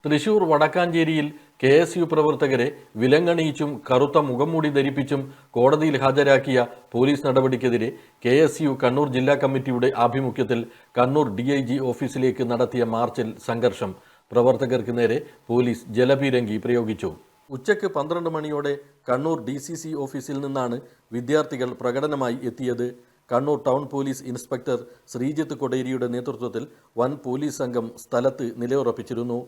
Thrissur വടക്കാഞ്ചേരിയിൽ KSU പ്രവർത്തകരെ വിലങ്ങണിയിച്ചും കറുത്ത മുഖംമൂടി ധരിപ്പിച്ചും കോടതിയിൽ ഹാജരാക്കിയ പോലീസ് നടപടിക്കെതിരെ KSU കണ്ണൂർ ജില്ലാ കമ്മിറ്റിയുടെ ആഭിമുഖ്യത്തിൽ കണ്ണൂർ DIG ഓഫീസിലേക്ക് നടത്തിയ മാർച്ചിൽ സംഘർഷം. പ്രവർത്തകർക്ക് നേരെ പോലീസ് ജലപീരങ്കി പ്രയോഗിച്ചു. ഉച്ചയ്ക്ക് 12 മണിയോടെ കണ്ണൂർ DCC ഓഫീസിൽ നിന്നാണ് വിദ്യാർത്ഥികൾ പ്രകടനമായി എത്തിയത്. Kannur town police inspector Sreejith കൊടേരിയുടെ നേതൃത്വത്തിൽ വൻ പോലീസ് സംഘം സ്ഥലത്ത് നിലയുറപ്പിച്ചിരുന്നു.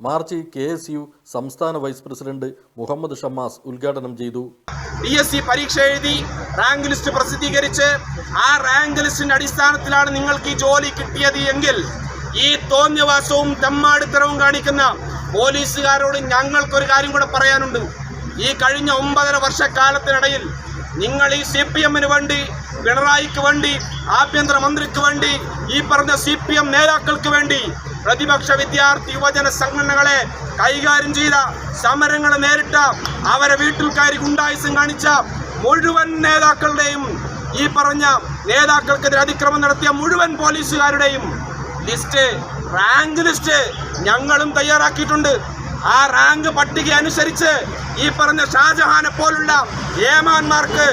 മാർച്ച് KSU സംസ്ഥാന വൈസ് പ്രസിഡന്റ് മുഹമ്മദ് ഷമ്മാസ് ഉദ്ഘാടനം ചെയ്തു. DSC പരീക്ഷ എഴുതി റാങ്ക് ലിസ്റ്റ് പ്രസിദ്ധീകരിച്ച് ആ റാങ്ക് ലിസ്റ്റിന്റെ അടിസ്ഥാനത്തിലാണ് നിങ്ങൾക്ക് ഈ ജോലി കിട്ടിയത് എങ്കിൽ ഈ തോന്നിയവാസവും തെമ്മാടിത്തരവും കാണിക്കുന്ന പോലീസുകാരോട് ഞങ്ങൾക്കൊരു കാര്യം കൂടെ പറയാനുണ്ട്. ഈ കഴിഞ്ഞ 9.5 വർഷക്കാലത്തിനിടയിൽ നിങ്ങൾ ഈ CPM-ന് വേണ്ടി, പിണറായിക്ക് വേണ്ടി, ആഭ്യന്തരമന്ത്രിക്ക് വേണ്ടി, ഈ പറഞ്ഞ CPM നേതാക്കൾക്ക് വേണ്ടി പ്രതിപക്ഷ വിദ്യാർത്ഥി യുവജന സംഘടനകളെ കൈകാര്യം ചെയ്ത, സമരങ്ങളെ നേരിട്ട, അവരെ വീട്ടിൽ കയറി ഗുണ്ടായിസം കാണിച്ച മുഴുവൻ നേതാക്കളുടെയും, ഈ പറഞ്ഞ നേതാക്കൾക്കെതിരെ അതിക്രമം നടത്തിയ മുഴുവൻ പോലീസുകാരുടെയും ലിസ്റ്റ്, റാങ്ക് ലിസ്റ്റ് ഞങ്ങളും തയ്യാറാക്കിയിട്ടുണ്ട്. ആ റാങ്ക് പട്ടിക അനുസരിച്ച് ഈ പറഞ്ഞ ഷാജഹാനെ പോലുള്ള ഏമാന്മാർക്ക്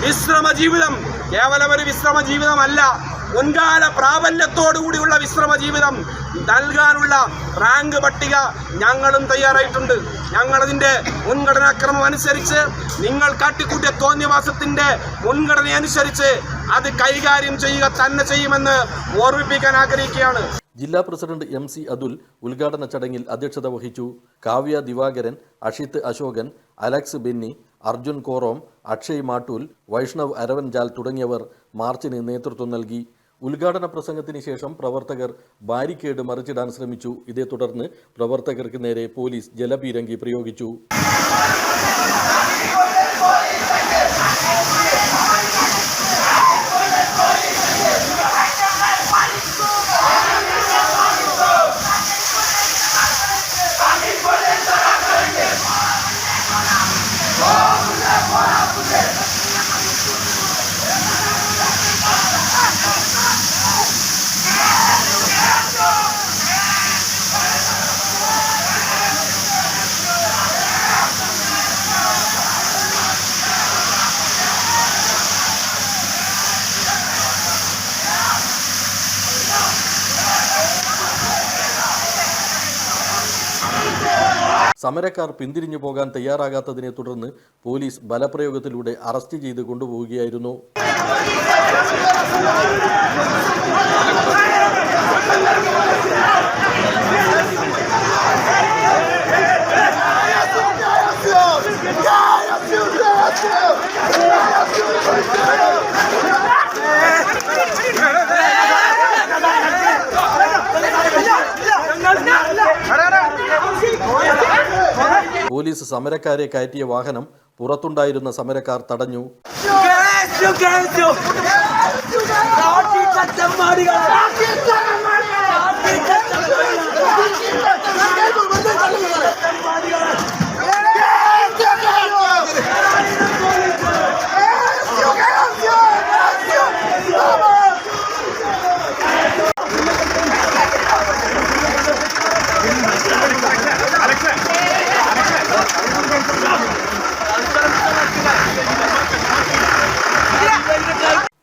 വിശ്രമ ജീവിതം, കേവലം ഒരു വിശ്രമ ജീവിതമല്ല, മുൻകാല പ്രാബല്യത്തോടുകൂടിയുള്ള വിശ്രമ ജീവിതം നൽകാനുള്ള റാങ്ക് പട്ടിക ഞങ്ങളും തയ്യാറായിട്ടുണ്ട്. ഞങ്ങളതിൻ്റെ മുൻഗണനാക്രമം അനുസരിച്ച്, നിങ്ങൾ കാട്ടിക്കൂട്ടിയ തോന്നിയവാസത്തിൻ്റെ മുൻഗണനയനുസരിച്ച് അത് കൈകാര്യം ചെയ്യുക തന്നെ ചെയ്യുമെന്ന് ഓർമ്മിപ്പിക്കാൻ ആഗ്രഹിക്കുകയാണ്. ജില്ലാ പ്രസിഡന്റ് MC അതുൽ ഉദ്ഘാടന ചടങ്ങിൽ അധ്യക്ഷത വഹിച്ചു. കാവ്യ ദിവാകരൻ, അഷിത്ത് അശോകൻ, അലക്സ് ബെന്നി, അർജുൻ കോറോം, അക്ഷയ് മാട്ടൂൽ, വൈഷ്ണവ് അരവൻജാൽ തുടങ്ങിയവർ മാർച്ചിന് നേതൃത്വം നൽകി. ഉദ്ഘാടന പ്രസംഗത്തിന് ശേഷം പ്രവർത്തകർ ബാരിക്കേഡ് മറിച്ചിടാൻ ശ്രമിച്ചു. ഇതേ തുടർന്ന് പ്രവർത്തകർക്ക് നേരെ പോലീസ് ജലപീരങ്കി പ്രയോഗിച്ചു. സമരക്കാർ പിന്തിരിഞ്ഞു പോകാൻ തയ്യാറാകാത്തതിനെ തുടർന്ന് പോലീസ് ബലപ്രയോഗത്തിലൂടെ അറസ്റ്റ് ചെയ്ത് കൊണ്ടുപോവുകയായിരുന്നു. പോലീസ് സമരക്കാരെ കയറ്റിയ വാഹനം പുറത്തുണ്ടായിരുന്ന സമരക്കാർ തടഞ്ഞു.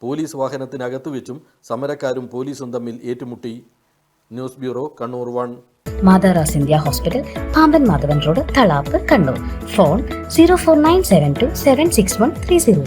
പോലീസ് വാഹനത്തിനകത്തു വെച്ചും സമരക്കാരും പോലീസും തമ്മിൽ ഏറ്റുമുട്ടി. News bureau, Kannur 1. മാതാറാസ് India hospital, Pamban Madhavan road, Thalap, Kannur. Phone 04972761303.